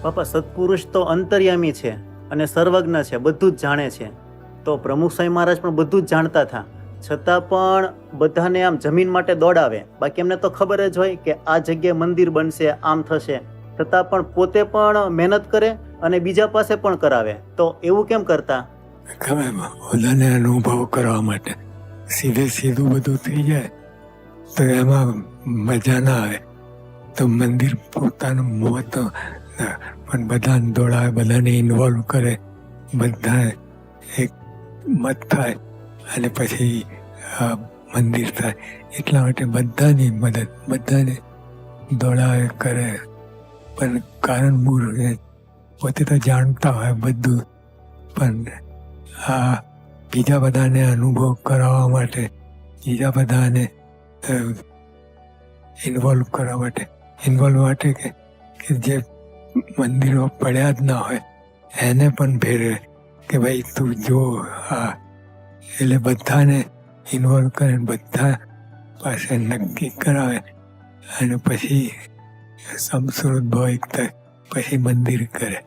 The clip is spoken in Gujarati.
બાપા, સત્પુરુષ તો અંતર્યામી છે અને સર્વજ્ઞ છે, બધું જ જાણે છે. તો પ્રમુખ સ્વામી મહારાજ પણ બધું જ જાણતા હતા, છતાં પણ બધાને આમ જમીન માટે દોડાવે. બાકી એમને તો ખબર જ હોય કે આ જગ્યાએ મંદિર બનશે, આમ થશે, છતાં પણ પોતે પણ મહેનત કરે અને બીજા પાસે પણ કરાવે. તો એવું કેમ કરતા? ખબર બધાને અનુભવ કરવા માટે. સીધું બધું થઈ જાય તો એમાં મજા ના આવે. તો મંદિર પોતાનું મહત્વ પણ બધાને દોડાવે, બધાને ઇન્વોલ્વ કરે, બધા એક મત થાય અને પછી મંદિર થાય. એટલા માટે બધાની મદદ, બધાને દોડાવે કરે. પણ કારણ મૂળ પોતે તો જાણતા હોય બધું, પણ આ બીજા બધાને અનુભવ કરાવવા માટે, બીજા બધાને ઇન્વોલ્વ કરવા માટે કે જે મંદિરો પડ્યા જ ના હોય એને પણ ભેરે કે ભાઈ તું જો આ. એટલે બધાને ઇન્વોલ્વ કરે, બધા પાસે નક્કી કરાવે અને પછી સમસુરત ભાવ એક થાય, પછી મંદિર કરે.